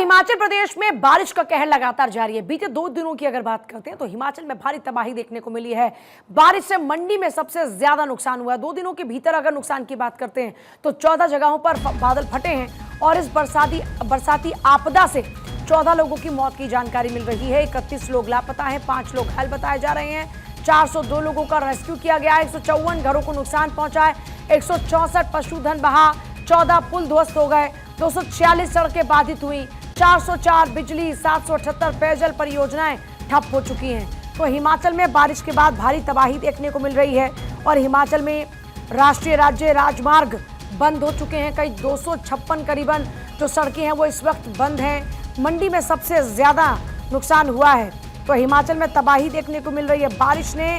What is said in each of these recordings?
हिमाचल प्रदेश में बारिश का कहर लगातार जारी है। बीते 2 दिनों की अगर बात करते हैं तो हिमाचल में भारी तबाही देखने को मिली है। बारिश से मंडी में सबसे ज्यादा नुकसान हुआ है। 2 दिनों के भीतर अगर नुकसान की बात करते हैं तो 14 जगहों पर बादल फटे हैं और इस बरसाती आपदा से 14 लोगों की मौत की जानकारी मिल रही है। 31 लोग लापता हैं, 5 लोग घायल बताए जा रहे हैं। 402 लोगों का रेस्क्यू किया गया है। 154 घरों को नुकसान पहुंचा है। 164 पशुधन बहा, 14 पुल ध्वस्त हो गए, 246 सड़कें बाधित हुई, 404 बिजली, 778 पेयजल परियोजनाएं ठप हो चुकी हैं। तो हिमाचल में बारिश के बाद भारी तबाही देखने को मिल रही है और हिमाचल में राष्ट्रीय राज्य राजमार्ग बंद हो चुके हैं। कई 256 करीबन जो सड़कें हैं वो इस वक्त बंद हैं। मंडी में सबसे ज्यादा नुकसान हुआ है। तो हिमाचल में तबाही देखने को मिल रही है। बारिश ने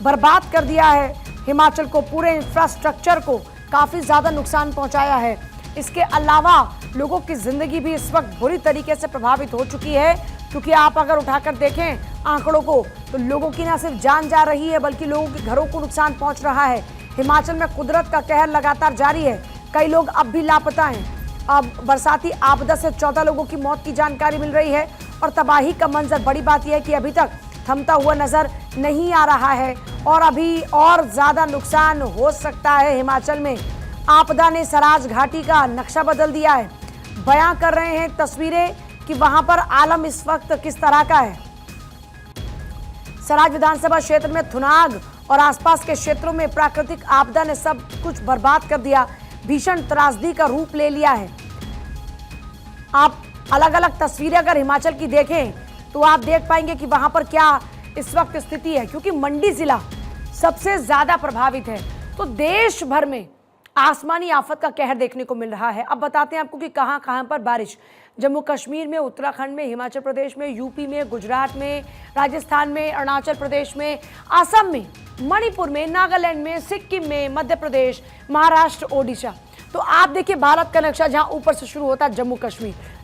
बर्बाद कर दिया है हिमाचल को, पूरे इंफ्रास्ट्रक्चर को काफी ज्यादा नुकसान पहुंचाया है। इसके अलावा लोगों की जिंदगी भी इस वक्त बुरी तरीके से प्रभावित हो चुकी है, क्योंकि आप अगर उठाकर देखें आंकड़ों को तो लोगों की न सिर्फ जान जा रही है बल्कि लोगों के घरों को नुकसान पहुंच रहा है। हिमाचल में कुदरत का कहर लगातार जारी है। कई लोग अब भी लापता हैं। अब बरसाती आपदा से 14 लोगों की मौत की जानकारी मिल रही है और तबाही का मंजर। बड़ी बात यह है कि अभी तक थमता हुआ नजर नहीं आ रहा है और अभी और ज्यादा नुकसान हो सकता है। हिमाचल में आपदा ने सराज घाटी का नक्शा बदल दिया है। बयां कर रहे हैं तस्वीरें कि वहां पर आलम इस वक्त किस तरह का है। सराज विधानसभा क्षेत्र में थुनाग और आसपास के क्षेत्रों में प्राकृतिक आपदा ने सब कुछ बर्बाद कर दिया, भीषण त्रासदी का रूप ले लिया है। आप अलग अलग तस्वीरें अगर हिमाचल की देखें तो आप देख पाएंगे कि वहां पर क्या इस वक्त स्थिति है, क्योंकि मंडी जिला सबसे ज्यादा प्रभावित है। तो देश भर में आसमानी आफत का कहर देखने को मिल रहा है। अब बताते हैं आपको कि कहां कहां पर बारिश। जम्मू कश्मीर में, उत्तराखंड में, हिमाचल प्रदेश में, यूपी में, गुजरात में, राजस्थान में, अरुणाचल प्रदेश में, असम में, मणिपुर में, नागालैंड में, सिक्किम में, मध्य प्रदेश, महाराष्ट्र, ओडिशा। तो आप देखिए भारत का नक्शा जहां ऊपर से शुरू होता है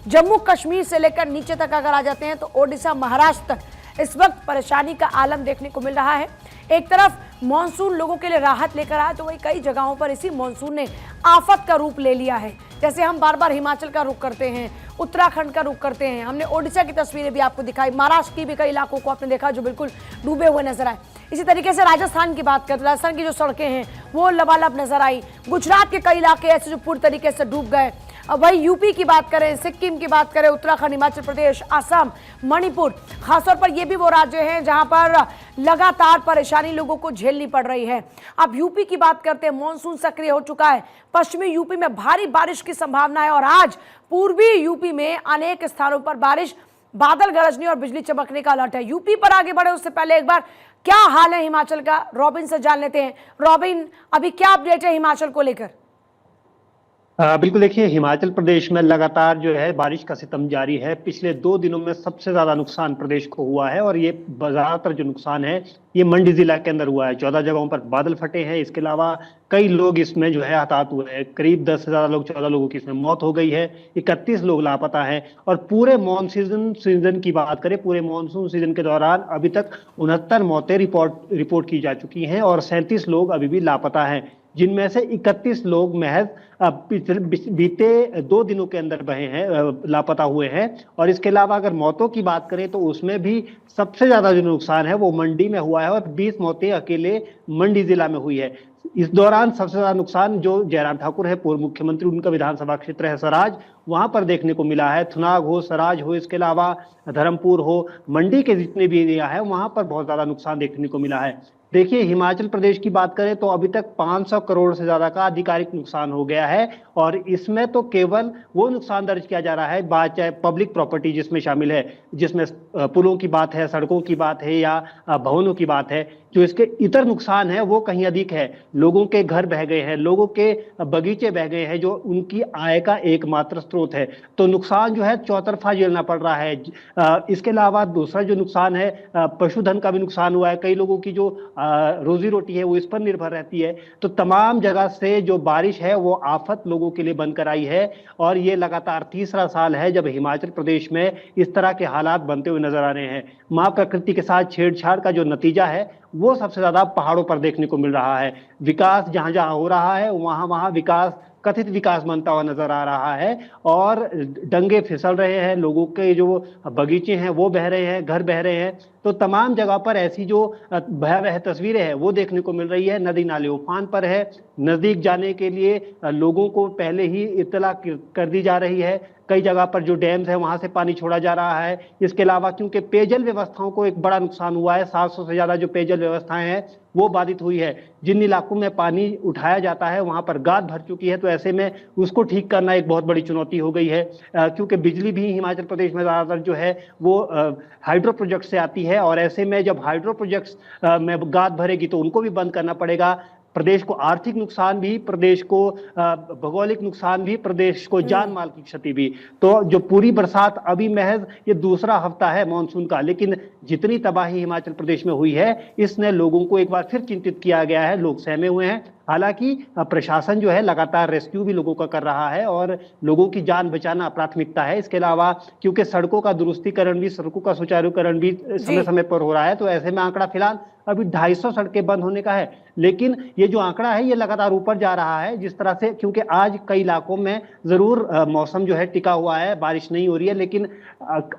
जम्मू कश्मीर से लेकर नीचे तक अगर आ जाते हैं तो ओडिशा, महाराष्ट्र तक इस वक्त परेशानी का आलम देखने को मिल रहा है। एक तरफ मॉनसून लोगों के लिए राहत लेकर आया तो वही कई जगहों पर इसी मॉनसून ने आफत का रूप ले लिया है। जैसे हम बार बार हिमाचल का रुख करते हैं, उत्तराखंड का रुख करते हैं, हमने ओडिशा की तस्वीरें भी आपको दिखाई, महाराष्ट्र की भी कई इलाकों को आपने देखा जो बिल्कुल डूबे हुए नजर आए। इसी तरीके से राजस्थान की बात करते, राजस्थान की जो सड़कें हैं वो लबालब नजर आई। गुजरात के कई इलाके ऐसे जो पूरी तरीके से डूब गए। वही यूपी की बात करें, सिक्किम की बात करें, उत्तराखंड, हिमाचल प्रदेश, असम, मणिपुर, खासतौर पर ये भी वो राज्य हैं जहां पर लगातार परेशानी लोगों को झेलनी पड़ रही है। अब यूपी की बात करते हैं, मानसून सक्रिय हो चुका है। पश्चिमी यूपी में भारी बारिश की संभावना है और आज पूर्वी यूपी में अनेक स्थानों पर बारिश, बादल गरजने और बिजली चमकने का अलर्ट है। यूपी पर आगे बढ़े उससे पहले एक बार क्या हाल है हिमाचल का, रॉबिन से जान लेते हैं। रॉबिन, अभी क्या अपडेट है हिमाचल को लेकर? बिल्कुल, देखिए हिमाचल प्रदेश में लगातार जो है बारिश का सितम जारी है। पिछले 2 दिनों में सबसे ज्यादा नुकसान प्रदेश को हुआ है और ये ज्यादातर जो नुकसान है ये मंडी जिला के अंदर हुआ है। 14 जगहों पर बादल फटे हैं। इसके अलावा कई लोग इसमें जो है हताहत हुए हैं। करीब 10 से ज्यादा लोग, 14 लोगों की इसमें मौत हो गई है। 31 लोग लापता हैं और पूरे मानसून सीजन की बात करें, पूरे मानसून सीजन के दौरान अभी तक 69 मौतें रिपोर्ट की जा चुकी हैं और 37 लोग अभी भी लापता हैं, जिनमें से 31 लोग महज बीते 2 दिनों के अंदर बहे हैं, लापता हुए हैं। और इसके अलावा अगर मौतों की बात करें तो उसमें भी सबसे ज्यादा जो नुकसान है वो मंडी में हुआ है और 20 मौतें अकेले मंडी जिला में हुई है। इस दौरान सबसे ज्यादा नुकसान जो जयराम ठाकुर है, पूर्व मुख्यमंत्री, उनका विधानसभा क्षेत्र है सराज, वहां पर देखने को मिला है। थुनाग हो, सराज हो, इसके अलावा धर्मपुर हो, मंडी के जितने भी एरिया है वहां पर बहुत ज्यादा नुकसान देखने को मिला है। देखिए हिमाचल प्रदेश की बात करें तो अभी तक 500 करोड़ से ज्यादा का आधिकारिक नुकसान हो गया है और इसमें तो केवल वो नुकसान दर्ज किया जा रहा है, बात चाहे पब्लिक प्रॉपर्टी जिसमें शामिल है, जिसमें पुलों की बात है, सड़कों की बात है या भवनों की बात है। जो इसके इतर नुकसान है वो कहीं अधिक है। लोगों के घर बह गए हैं, लोगों के बगीचे बह गए हैं जो उनकी आय का एकमात्र स्रोत है। तो नुकसान जो है चौतरफा झेलना पड़ रहा है। इसके अलावा दूसरा जो नुकसान है, पशुधन का भी नुकसान हुआ है। कई लोगों की जो रोजी रोटी है वो इस पर निर्भर रहती है। तो तमाम जगह से जो बारिश है वो आफत लोगों के लिए बनकर आई है और ये लगातार तीसरा साल है जब हिमाचल प्रदेश में इस तरह के हालात बनते हुए नजर आ रहे हैं। मां प्रकृति के साथ छेड़छाड़ का जो नतीजा है वो सबसे ज्यादा पहाड़ों पर देखने को मिल रहा है। विकास जहां जहां हो रहा है वहां वहां विकास कथित विकास बनता हुआ नजर आ रहा है और डंगे फिसल रहे हैं, लोगों के जो बगीचे हैं वो बह रहे हैं, घर बह रहे हैं। तो तमाम जगह पर ऐसी जो भयावह तस्वीरें हैं वो देखने को मिल रही है। नदी नाले उफान पर है, नजदीक जाने के लिए लोगों को पहले ही इत्तला कर दी जा रही है। कई जगह पर जो डैम्स है वहां से पानी छोड़ा जा रहा है। इसके अलावा क्योंकि पेयजल व्यवस्थाओं को एक बड़ा नुकसान हुआ है, 700 से ज्यादा जो पेयजल व्यवस्थाएं हैं वो बाधित हुई है। जिन इलाकों में पानी उठाया जाता है वहां पर गाद भर चुकी है, तो ऐसे में उसको ठीक करना एक बहुत बड़ी चुनौती हो गई है। क्योंकि बिजली भी हिमाचल प्रदेश में ज्यादातर जो है वो हाइड्रो प्रोजेक्ट से आती है, और ऐसे में जब हाइड्रो प्रोजेक्ट्स में गाद भरेगी तो उनको भी बंद करना पड़ेगा। प्रदेश को आर्थिक नुकसान भी, प्रदेश को भौगोलिक नुकसान भी, प्रदेश को जान माल की क्षति भी। तो जो पूरी बरसात अभी महज ये दूसरा हफ्ता है मॉनसून का, लेकिन जितनी तबाही हिमाचल प्रदेश में हुई है इसने लोगों को एक बार फिर चिंतित किया गया है। लोग सहमे हुए हैं। हालांकि प्रशासन जो है लगातार रेस्क्यू भी लोगों का कर रहा है और लोगों की जान बचाना प्राथमिकता है। इसके अलावा क्योंकि सड़कों का दुरुस्तीकरण भी, सड़कों का सुचारूकरण भी समय समय पर हो रहा है, तो ऐसे में आंकड़ा फिलहाल अभी 250 सड़कें बंद होने का है। लेकिन ये जो आंकड़ा है ये लगातार ऊपर जा रहा है जिस तरह से, क्योंकि आज कई इलाकों में जरूर मौसम जो है टिका हुआ है, बारिश नहीं हो रही है, लेकिन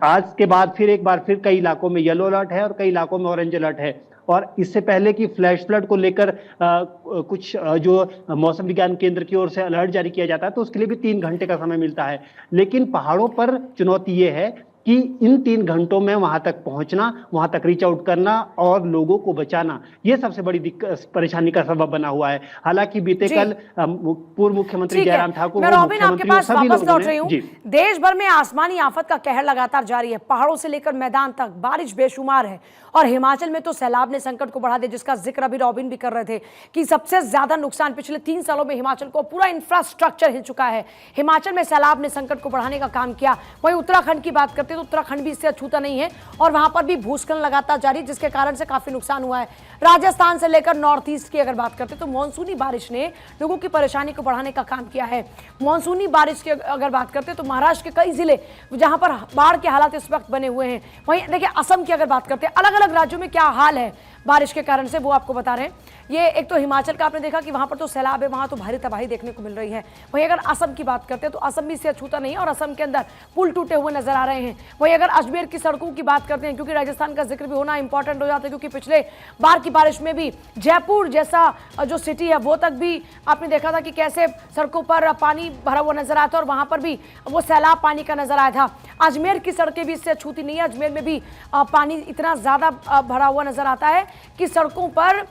आज के बाद फिर एक बार फिर कई इलाकों में येलो अलर्ट है और कई इलाकों में ऑरेंज अलर्ट है। और इससे पहले कि फ्लैश फ्लड को लेकर कुछ जो मौसम विज्ञान केंद्र की ओर से अलर्ट जारी किया जाता है तो उसके लिए भी 3 घंटे का समय मिलता है। लेकिन पहाड़ों पर चुनौती ये है कि इन 3 घंटों में वहां तक पहुंचना, वहां तक रीच आउट करना और लोगों को बचाना, यह सबसे बड़ी परेशानी का सबब बना हुआ है। हालांकि बीते कल पूर्व मुख्यमंत्री जयराम ठाकुर, मैं रॉबिन आपके पास वापस लौट रही हूँ। देश भर में आसमानी आफत का कहर लगातार जारी है, पहाड़ों से लेकर मैदान तक बारिश बेशुमार है, और हिमाचल में तो सैलाब ने संकट को बढ़ा दिया, जिसका जिक्र अभी रॉबिन भी कर रहे थे कि सबसे ज्यादा नुकसान पिछले 3 सालों में हिमाचल को, पूरा इंफ्रास्ट्रक्चर हिल चुका है। हिमाचल में सैलाब ने संकट को बढ़ाने का काम किया। वहीं उत्तराखंड की बात करते तो उत्तराखंड भी इससे अछूता नहीं है और वहां पर भी भूस्खलन लगातार जारी, जिसके कारण से काफी नुकसान हुआ है। राजस्थान से लेकर नॉर्थ ईस्ट की अगर बात करते तो मानसूनी बारिश ने लोगों की परेशानी को बढ़ाने का काम किया है। मानसूनी बारिश की अगर बात करते तो महाराष्ट्र के कई जिले जहां पर बाढ़ के हालात इस वक्त बने हुए हैं। वहीं देखिए असम की अगर बात करते हैं, अलग अलग राज्यों में क्या हाल है बारिश के कारण से वो आपको बता रहे हैं। ये एक तो हिमाचल का आपने देखा कि वहां पर तो सैलाब है, वहां तो भारी तबाही देखने को मिल रही है। वहीं अगर असम की बात करते हैं तो असम भी इससे अछूता नहीं है और असम के अंदर पुल टूटे हुए नजर आ रहे हैं। वहीं अगर अजमेर की सड़कों की बात करते हैं, क्योंकि राजस्थान का जिक्र भी होना इंपॉर्टेंट हो जाता है, क्योंकि पिछले बार की बारिश में भी जयपुर जैसा जो सिटी है वो तक भी आपने देखा था कि कैसे सड़कों पर पानी भरा हुआ नजर आया था और वहां पर भी वो सैलाब पानी का नजर आया था। अजमेर की सड़कें भी इससे अछूती नहीं है। अजमेर में भी पानी इतना ज्यादा भरा हुआ नजर आता है कि सड़कों पर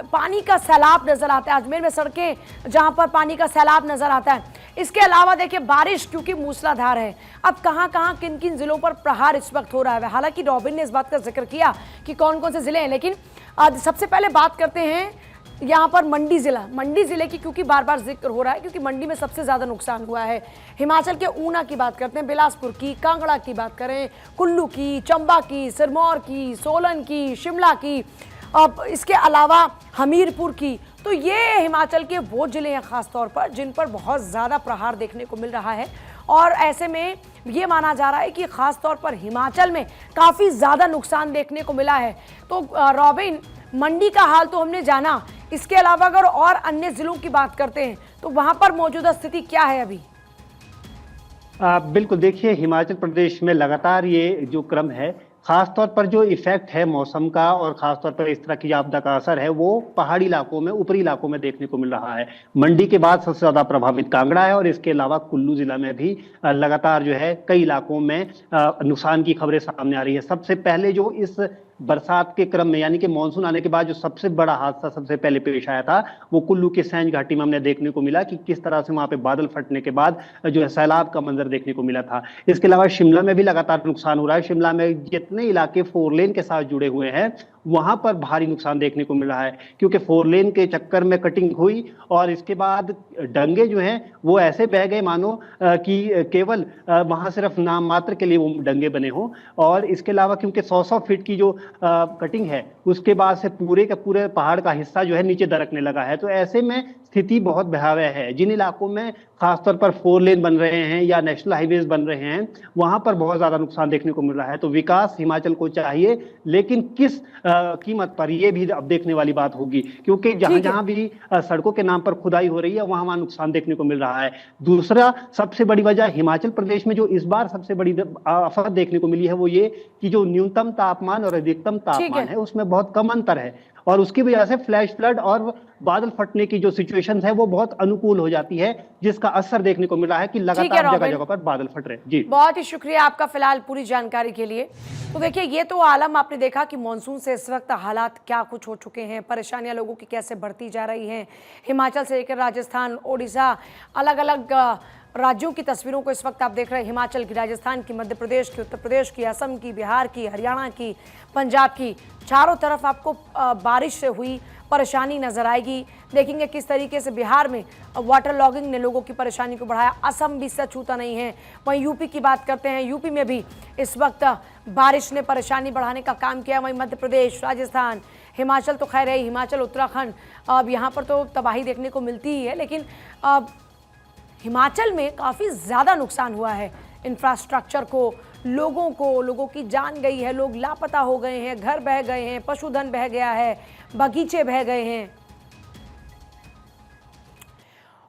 पानी का सैलाब नजर आता है। अजमेर में सड़कें जहां पर पानी का सैलाब नजर आता है। इसके अलावा देखिए बारिश क्योंकि मूसलाधार है, अब कहां किन किन जिलों पर प्रहार इस वक्त हो रहा है। हालांकि रॉबिन ने इस बात का जिक्र किया कि कौन कौन से जिले हैं, लेकिन सबसे पहले बात करते हैं यहाँ पर मंडी जिले की, क्योंकि बार बार जिक्र हो रहा है, क्योंकि मंडी में सबसे ज्यादा नुकसान हुआ है। हिमाचल के ऊना की बात करते हैं, बिलासपुर की, कांगड़ा की बात करें, कुल्लू की, चंबा की, सिरमौर की, सोलन की, शिमला की, अब इसके अलावा हमीरपुर की। तो ये हिमाचल के वो जिले हैं खासतौर पर जिन पर बहुत ज़्यादा प्रहार देखने को मिल रहा है, और ऐसे में ये माना जा रहा है कि खासतौर पर हिमाचल में काफ़ी ज़्यादा नुकसान देखने को मिला है। तो रॉबिन, मंडी का हाल तो हमने जाना, इसके अलावा अगर और अन्य जिलों की बात करते हैं तो वहाँ पर मौजूदा स्थिति क्या है अभी? बिल्कुल, देखिए हिमाचल प्रदेश में लगातार ये जो क्रम है, खासतौर पर जो इफेक्ट है मौसम का और खासतौर पर इस तरह की आपदा का असर है वो पहाड़ी इलाकों में, ऊपरी इलाकों में देखने को मिल रहा है। मंडी के बाद सबसे ज्यादा प्रभावित कांगड़ा है और इसके अलावा कुल्लू जिला में भी लगातार जो है कई इलाकों में नुकसान की खबरें सामने आ रही है। सबसे पहले जो इस बरसात के क्रम में, यानी कि मानसून आने के बाद जो सबसे बड़ा हादसा सबसे पहले पेश आया था वो कुल्लू के सैंज घाटी में हमने देखने को मिला कि किस तरह से वहां पे बादल फटने के बाद जो है सैलाब का मंजर देखने को मिला था। इसके अलावा शिमला में भी लगातार नुकसान हो रहा है। शिमला में जितने इलाके 4 लेन के साथ जुड़े हुए हैं वहां पर भारी नुकसान देखने को मिल रहा है, क्योंकि 4 लेन के चक्कर में कटिंग हुई और इसके बाद डंगे जो हैं वो ऐसे बह गए मानो कि केवल वहां सिर्फ नाम मात्र के लिए वो डंगे बने हों। और इसके अलावा क्योंकि 100 फीट की जो कटिंग है उसके बाद से पूरे का पूरे पहाड़ का हिस्सा जो है नीचे दरकने लगा है, तो ऐसे में स्थिति बहुत भयावह है। जिन इलाकों में खासतौर पर 4 लेन बन रहे हैं या नेशनल हाईवेज बन रहे हैं, वहां पर बहुत ज्यादा नुकसान देखने को मिल रहा है। तो विकास हिमाचल को चाहिए, लेकिन किस कीमत पर, ये भी अब देखने वाली बात होगी, क्योंकि जहां जहां भी सड़कों के नाम पर खुदाई हो रही है, वहां वहां नुकसान देखने को मिल रहा है। दूसरा सबसे बड़ी वजह, हिमाचल प्रदेश में जो इस बार सबसे बड़ी आफत देखने को मिली है, वो ये कि जो न्यूनतम तापमान और अधिकतम तापमान है उसमें बहुत कम अंतर है, और उसकी वजह से फ्लैश फ्लड और बादल फटने की जो सिचुएशंस है वो बहुत अनुकूल हो जाती है, जिसका असर देखने को मिला है कि लगातार जगह जगह पर बादल फट रहे हैं। जी, बहुत ही शुक्रिया आपका फिलहाल पूरी जानकारी के लिए। तो देखिए, ये तो आलम आपने देखा कि मॉनसून से इस वक्त हालात क्या कुछ हो चुके हैं, परेशानियां लोगों की कैसे बढ़ती जा रही हैं। हिमाचल से लेकर राजस्थान, ओडिशा, अलग अलग राज्यों की तस्वीरों को इस वक्त आप देख रहे हैं। हिमाचल की, राजस्थान की, मध्य प्रदेश की, उत्तर प्रदेश की, असम की, बिहार की, हरियाणा की, पंजाब की, चारों तरफ आपको बारिश से हुई परेशानी नजर आएगी। देखेंगे किस तरीके से बिहार में वाटर लॉगिंग ने लोगों की परेशानी को बढ़ाया। असम भी इससे छूता नहीं है। वहीं यूपी की बात करते हैं, यूपी में भी इस वक्त बारिश ने परेशानी बढ़ाने का काम किया। वहीं मध्य प्रदेश, राजस्थान, हिमाचल तो खैर है, हिमाचल, उत्तराखंड, अब यहाँ पर तो तबाही देखने को मिलती ही है, लेकिन हिमाचल में काफ़ी ज़्यादा नुकसान हुआ है। इंफ्रास्ट्रक्चर को, लोगों की जान गई है, लोग लापता हो गए हैं, घर बह गए हैं, पशुधन बह गया है, बगीचे बह गए हैं।